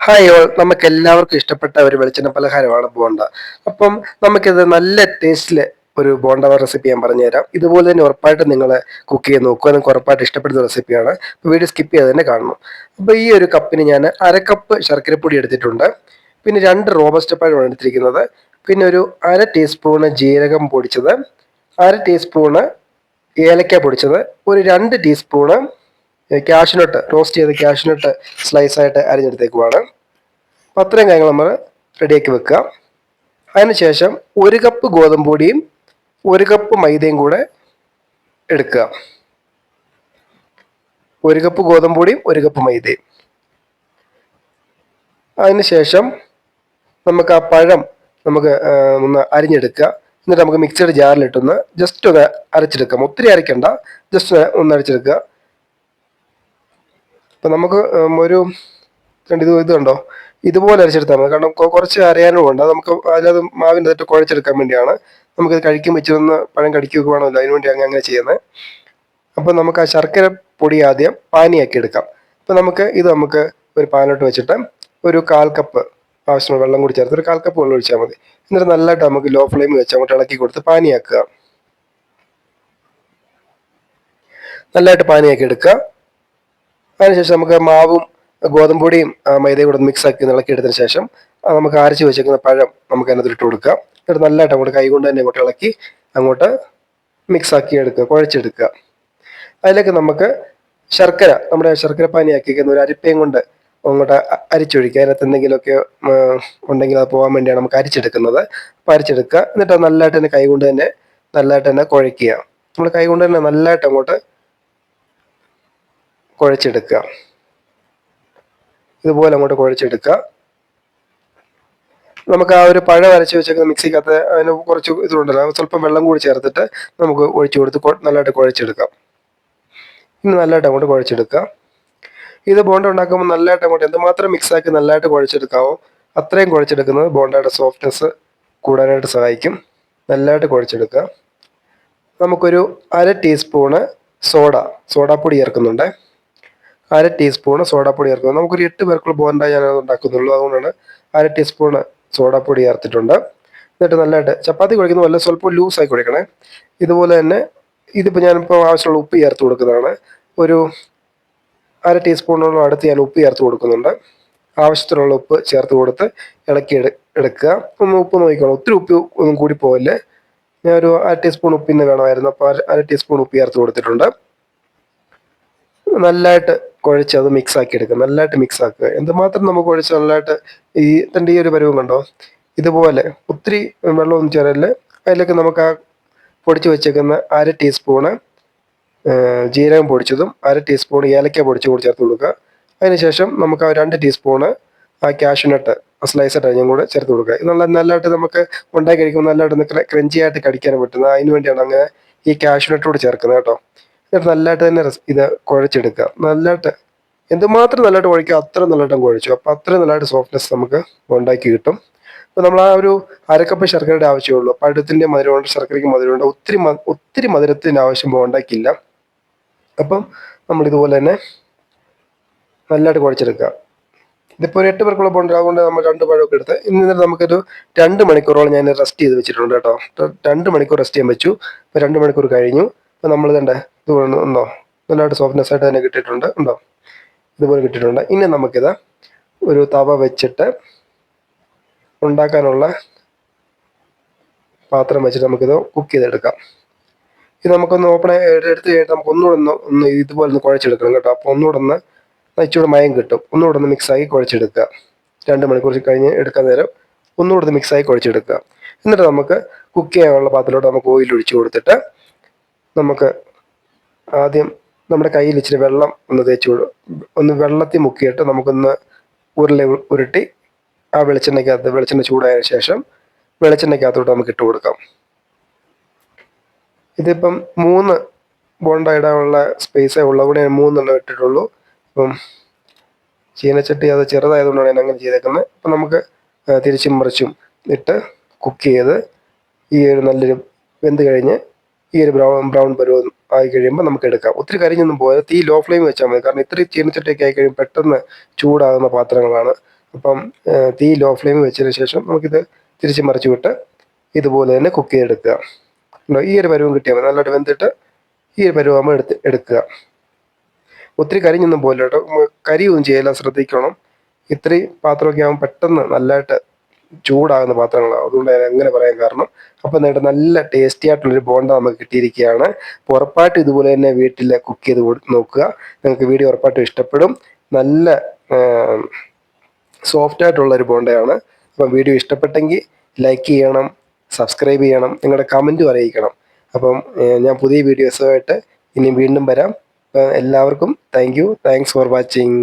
Hi all, നമുക്ക് എല്ലാവർക്കും ഇഷ്ടപ്പെട്ട ഒരു വെളിച്ചെണ്ണ പലഹാരമാണ് ബോണ്ട. അപ്പം നമുക്കിത് നല്ല ടേസ്റ്റിൽ ഒരു ബോണ്ട റെസിപ്പി ഞാൻ പറഞ്ഞുതരാം. ഇതുപോലെ തന്നെ ഉറപ്പായിട്ട് നിങ്ങൾ കുക്ക് ചെയ്ത് നോക്കുക, നിങ്ങൾക്ക് ഉറപ്പായിട്ട് ഇഷ്ടപ്പെടുന്ന റെസിപ്പിയാണ്. വീഡിയോ സ്കിപ്പ് ചെയ്ത് തന്നെ കാണണം. അപ്പോൾ ഈ ഒരു കപ്പിന് ഞാൻ അരക്കപ്പ് ശർക്കരപ്പൊടി എടുത്തിട്ടുണ്ട്, പിന്നെ 2 റോബസ്റ്റ് പഴമാണ് എടുത്തിരിക്കുന്നത്, പിന്നെ ഒരു 1/2 ടീസ്പൂണ് ജീരകം പൊടിച്ചത്, 1/2 ടീസ്പൂണ് ഏലക്ക പൊടിച്ചത്, ഒരു 2 ടീസ്പൂണ് ക്യാഷ്നട്ട്, റോസ്റ്റ് ചെയ്ത ക്യാഷ്നട്ട് സ്ലൈസ് ആയിട്ട് അരിഞ്ഞെടുത്തേക്കുവാണ്. അപ്പോൾ അത്രയും കാര്യങ്ങൾ നമ്മൾ റെഡിയാക്കി വെക്കുക. അതിനുശേഷം 1 കപ്പ് ഗോതമ്പ് പൊടിയും 1 കപ്പ് മൈദയും കൂടെ എടുക്കുക. 1 കപ്പ് ഗോതമ്പ് പൊടിയും 1 കപ്പ് മൈദയും. അതിനുശേഷം നമുക്ക് ആ പഴം ഒന്ന് അരിഞ്ഞെടുക്കുക. എന്നിട്ട് നമുക്ക് മിക്സഡ് ജാറിലിട്ടൊന്ന് ജസ്റ്റ് ഒന്ന് അരച്ചെടുക്കാം. ഒത്തിരി അരയ്ക്കണ്ട, ജസ്റ്റ് ഒന്ന് അരച്ചെടുക്കുക. അപ്പം നമുക്ക് ഒരു ഇത് കണ്ടോ, ഇതുപോലെ അരച്ചെടുത്താൽ മതി. കാരണം കുറച്ച് അരയാനും ഉണ്ട്, നമുക്ക് അതിനകത്ത് മാവിൻ്റെ അകത്ത് കുഴച്ചെടുക്കാൻ വേണ്ടിയാണ്. നമുക്കിത് കഴിക്കുമ്പോൾ ഇച്ചിരി പഴം കടിക്കുകയൊക്കെ വേണമല്ലോ, അതിന് വേണ്ടി അങ്ങനെ ചെയ്യുന്നത്. അപ്പം നമുക്ക് ആ ശർക്കര പൊടി ആദ്യം പാനിയാക്കി എടുക്കാം. അപ്പം നമുക്ക് ഒരു പാനിലോട്ട് വെച്ചിട്ട് ഒരു 1/4 കപ്പ് ആവശ്യമുള്ള വെള്ളം കൂടി ചേർത്ത് ഒരു 1/4 കപ്പ് വെള്ളം ഒഴിച്ചാൽ മതി. എന്നിട്ട് നല്ലതായിട്ട് നമുക്ക് ലോ ഫ്ലെയിമിൽ വെച്ച് അങ്ങോട്ട് ഇളക്കി കൊടുത്ത് പാനിയാക്കുക. നല്ലതായിട്ട് പാനിയാക്കി എടുക്കുക. അതിനുശേഷം നമുക്ക് മാവും ഗോതമ്പ് പൊടിയും മൈദയും കൂടെ മിക്സ് ആക്കി ഇളക്കിയെടുത്തതിന് ശേഷം നമുക്ക് അരച്ച് വെച്ചേക്കുന്ന പഴം നമുക്ക് അതിനകത്ത് ഇട്ട് കൊടുക്കുക. എന്നിട്ട് നല്ലതായിട്ട് അങ്ങോട്ട് കൈ കൊണ്ട് തന്നെ അങ്ങോട്ട് ഇളക്കി അങ്ങോട്ട് മിക്സ് ആക്കി എടുക്കുക, കുഴച്ചെടുക്കുക. അതിലേക്ക് നമുക്ക് നമ്മുടെ ശർക്കര പാനിയാക്കിയിരിക്കുന്ന ഒരു അരിപ്പയും കൊണ്ട് അങ്ങോട്ട് അരിച്ചൊഴിക്കുക. അതിനകത്ത് എന്തെങ്കിലുമൊക്കെ ഉണ്ടെങ്കിൽ അത് പോകാൻ വേണ്ടിയാണ് നമുക്ക് അരിച്ചെടുക്കുന്നത്. അപ്പോൾ അരിച്ചെടുക്കുക. എന്നിട്ട് നല്ലതായിട്ട് തന്നെ കൈ കൊണ്ട് തന്നെ നല്ലതായിട്ട് തന്നെ കുഴയ്ക്കുക. നമ്മൾ കൈ കൊണ്ട് തന്നെ നല്ലതായിട്ട് അങ്ങോട്ട് കുഴച്ചെടുക്കുക. ഇതുപോലെ അങ്ങോട്ട് കുഴച്ചെടുക്കുക. നമുക്ക് ആ ഒരു പഴം അരച്ച് വെച്ചേക്കുന്ന മിക്സിക്കകത്ത് അതിന് കുറച്ച് ഇതുണ്ടല്ലോ, സ്വല്പം വെള്ളം കൂടി ചേർത്തിട്ട് നമുക്ക് ഒഴിച്ചു കൊടുത്ത് നല്ലതായിട്ട് കുഴച്ചെടുക്കാം. ഇനി നല്ലതായിട്ട് അങ്ങോട്ട് കുഴച്ചെടുക്കുക. ഇത് ബോണ്ട ഉണ്ടാക്കുമ്പോൾ നല്ലതായിട്ട് അങ്ങോട്ട് എന്തുമാത്രം മിക്സാക്കി നല്ലതായിട്ട് കുഴച്ചെടുക്കാവോ അത്രയും കുഴച്ചെടുക്കുന്നത് ബോണ്ടയുടെ സോഫ്റ്റ്നെസ് കൂടാനായിട്ട് സഹായിക്കും. നല്ലതായിട്ട് കുഴച്ചെടുക്കുക. നമുക്കൊരു 1/2 ടീസ്പൂണ് സോഡാപ്പൊടി ചേർക്കുന്നുണ്ട്. 1/2 ടീസ്പൂണ് സോഡാപ്പൊടി ചേർക്കുന്നത്. നമുക്കൊരു 8 പേർക്കുള്ള ബോണ്ട ഞാനത് ഉണ്ടാക്കുന്നുള്ളൂ, അതുകൊണ്ടാണ് 1/2 ടീസ്പൂണ് സോഡാപ്പൊടി ചേർത്തിട്ടുണ്ട്. എന്നിട്ട് നല്ലതായിട്ട് ചപ്പാത്തി കുഴക്കുന്ന പോലെ സ്വല്പം ലൂസായി കുഴക്കണേ. ഇതുപോലെ തന്നെ ഞാനിപ്പോൾ ആവശ്യമുള്ള ഉപ്പ് ചേർത്ത് കൊടുക്കുന്നതാണ്. ഒരു 1/2 ടീസ്പൂണോളം അടുത്ത് ഞാൻ ഉപ്പ് ചേർത്ത് കൊടുക്കുന്നുണ്ട്. ആവശ്യത്തിനുള്ള ഉപ്പ് ചേർത്ത് കൊടുത്ത് ഇളക്കി എടുക്കുക. ഒന്ന് ഉപ്പ് നോക്കിക്കോണം, ഒത്തിരി ഉപ്പ് ഒന്നും കൂടി പോകല്ലേ. ഞാനൊരു 1/2 ടീസ്പൂൺ ഉപ്പിന്ന് വേണമായിരുന്നു, അപ്പോൾ 1/2 ടീസ്പൂൺ ഉപ്പ് ചേർത്ത് കൊടുത്തിട്ടുണ്ട്. നല്ലതായിട്ട് കുഴച്ച് അത് മിക്സ് ആക്കി എടുക്കുക. നല്ലതായിട്ട് മിക്സ് ആക്കുക. എന്തുമാത്രം നമുക്ക് കുഴച്ച് നല്ലതായിട്ട് ഈ ഒരു പരുവം കണ്ടോ, ഇതുപോലെ ഒത്തിരി വെള്ളമൊന്നും ചേരല്ലേ. അതിലേക്ക് നമുക്ക് ആ പൊടിച്ച് വെച്ചേക്കുന്ന 1/2 ടീസ്പൂണ് ജീരകം പൊടിച്ചതും 1/2 ടീസ്പൂൺ ഏലക്ക പൊടിച്ചും കൂടി ചേർത്ത് കൊടുക്കുക. അതിനുശേഷം നമുക്ക് ആ 2 ടീസ്പൂണ് ആ കാഷ്യൂനട്ട് സ്ലൈസായിട്ട് അരിഞ്ഞും കൂടെ ചേർത്ത് കൊടുക്കുക. ഇത് നല്ലതായിട്ട് നമുക്ക് ഉണ്ടാക്കി കഴിക്കുമ്പോൾ നല്ലതായിട്ട് ക്രഞ്ചി ആയിട്ട് കടിക്കാൻ പറ്റുന്നത്. അതിന് വേണ്ടിയാണ് അങ്ങനെ ഈ കാഷ്യൂനട്ട് കൂടി ചേർക്കുന്നത് കേട്ടോ. എന്നിട്ട് നല്ലതായിട്ട് തന്നെ ഇത് കുഴച്ചെടുക്കുക. നല്ലതായിട്ട് എന്തുമാത്രം നല്ലതായിട്ട് കുഴക്കുക അത്ര നല്ലതായിട്ട് കുഴച്ചു. അപ്പോൾ അത്രയും നല്ലതായിട്ട് സോഫ്റ്റ്നെസ് നമുക്ക് ഉണ്ടാക്കി കിട്ടും. അപ്പോൾ നമ്മൾ ആ ഒരു 1/2 കപ്പ് ശർക്കരയുടെ ആവശ്യമുള്ളൂ. പഴത്തിൻ്റെ മധുരമുണ്ട്, ശർക്കരയ്ക്ക് മധുരമുണ്ട്. ഒത്തിരി മധുരത്തിൻ്റെ ആവശ്യം ഉണ്ടാക്കിയില്ല. അപ്പം നമ്മളിതുപോലെ തന്നെ നല്ലതായിട്ട് കുഴച്ചെടുക്കുക. ഇതിപ്പോൾ ഒരു 8 പേർക്കുള്ള ബോണ്ട, അതുകൊണ്ട് നമ്മൾ 2 പഴമൊക്കെ എടുത്ത് എന്നിട്ട് നമുക്കൊരു 2 മണിക്കൂറോളം ഞാൻ റെസ്റ്റ് ചെയ്ത് വെച്ചിട്ടുണ്ട് കേട്ടോ. 2 മണിക്കൂർ റെസ്റ്റ് ചെയ്യാൻ വെച്ചു. ഇപ്പോൾ 2 മണിക്കൂർ കഴിഞ്ഞു. അപ്പോൾ നമ്മൾ ഇത് ഉണ്ടോ, നല്ലതായിട്ട് സോഫ്റ്റ്നെസ് ആയിട്ട് തന്നെ കിട്ടിയിട്ടുണ്ട്, ഉണ്ടോ, ഇതുപോലെ കിട്ടിയിട്ടുണ്ട്. ഇനി നമുക്കിത് ഒരു തവ വെച്ചിട്ട് ഉണ്ടാക്കാനുള്ള പാത്രം വെച്ചിട്ട് നമുക്കിത് കുക്ക് ചെയ്തെടുക്കാം. ഇത് നമുക്കൊന്ന് എടുത്ത് കഴിഞ്ഞിട്ട് നമുക്ക് ഒന്നുകൂടെ ഇതുപോലെ ഒന്ന് കുഴച്ചെടുക്കണം കേട്ടോ. അപ്പോൾ ഒന്നുകൂടെ ഇച്ചിരി മയം കിട്ടും. ഒന്നുകൂടെ മിക്സാക്കി കുഴച്ചെടുക്കുക. 2 മണിക്കൂർ കഴിഞ്ഞ് എടുക്കാൻ നേരം ഒന്നുകൂടെ മിക്സാക്കി കുഴച്ചെടുക്കുക. എന്നിട്ട് നമുക്ക് കുക്ക് ചെയ്യാനുള്ള പാത്രത്തിലോട്ട് നമുക്ക് ഓയിൽ ഒഴിച്ച് കൊടുത്തിട്ട് നമുക്ക് ആദ്യം നമ്മുടെ കയ്യിൽ ഇച്ചിരി വെള്ളം ഒന്ന് വെള്ളത്തിൽ മുക്കിയിട്ട് നമുക്കൊന്ന് ഉരുട്ടി ആ വെളിച്ചെണ്ണ ചൂടായതിനു ശേഷം വെളിച്ചെണ്ണയ്ക്കകത്തോട്ട് നമുക്ക് ഇട്ട് കൊടുക്കാം. ഇതിപ്പം 3 ബോണ്ട ഇടാനുള്ള സ്പേസേ ഉള്ളതുകൊണ്ട് ഞാൻ 3 ഇട്ടിട്ടുള്ളൂ. അപ്പം ചീനച്ചട്ടി അത് ചെറുതായതുകൊണ്ടാണ് ഞാൻ അങ്ങനെ ചെയ്തേക്കുന്നത്. അപ്പം നമുക്ക് തിരിച്ചും മറിച്ചും ഇട്ട് കുക്ക് ചെയ്ത് ഈ ഒരു നല്ലൊരു വെന്ത് കഴിഞ്ഞ് ഈ ഒരു ബ്രൗൺ പരുവം ആയി കഴിയുമ്പോൾ നമുക്ക് എടുക്കാം. ഒത്തിരി കരിഞ്ഞൊന്നും പോയാൽ തീ ലോ ഫ്ലെയിം വെച്ചാൽ മതി. കാരണം ഇത്രയും ചീനച്ചട്ടിയൊക്കെ ആയി കഴിയുമ്പോൾ പെട്ടെന്ന് ചൂടാകുന്ന പാത്രങ്ങളാണ്. അപ്പം തീ ലോ ഫ്ലെയിം വെച്ചതിന് ശേഷം നമുക്കിത് തിരിച്ച് മറിച്ച് വിട്ട് ഇതുപോലെ തന്നെ കുക്ക് ചെയ്തെടുക്കുക. ഈ ഒരു പരുവം കിട്ടിയാൽ മതി. നല്ലതായിട്ട് വെന്തിട്ട് ഈ ഒരു പരുവാകുമ്പോൾ എടുക്കുക. ഒത്തിരി കരിഞ്ഞൊന്നും പോലെ കേട്ടോ, കരിയൊന്നും ചെയ്യില്ല, ശ്രദ്ധിക്കണം. ഇത്രയും പാത്രമൊക്കെ ആകുമ്പോൾ പെട്ടെന്ന് നല്ലതായിട്ട് ചൂടാകുന്ന പാത്രങ്ങളാണ്, അതുകൊണ്ട് ഞാൻ അങ്ങനെ പറയാൻ കാരണം. അപ്പം നേരിട്ട് നല്ല ടേസ്റ്റി ആയിട്ടുള്ളൊരു ബോണ്ട നമുക്ക് കിട്ടിയിരിക്കുകയാണ്. അപ്പോൾ ഉറപ്പായിട്ടും ഇതുപോലെ തന്നെ വീട്ടിൽ കുക്ക് ചെയ്ത് നോക്കുക. നിങ്ങൾക്ക് വീഡിയോ ഉറപ്പായിട്ടും ഇഷ്ടപ്പെടും. നല്ല സോഫ്റ്റ് ആയിട്ടുള്ളൊരു ബോണ്ടയാണ്. അപ്പം വീഡിയോ ഇഷ്ടപ്പെട്ടെങ്കിൽ ലൈക്ക് ചെയ്യണം, സബ്സ്ക്രൈബ് ചെയ്യണം, നിങ്ങളുടെ കമൻറ്റും അറിയിക്കണം. അപ്പം ഞാൻ പുതിയ വീഡിയോസുമായിട്ട് ഇനി വീണ്ടും വരാം. എല്ലാവർക്കും thank you, thanks for watching.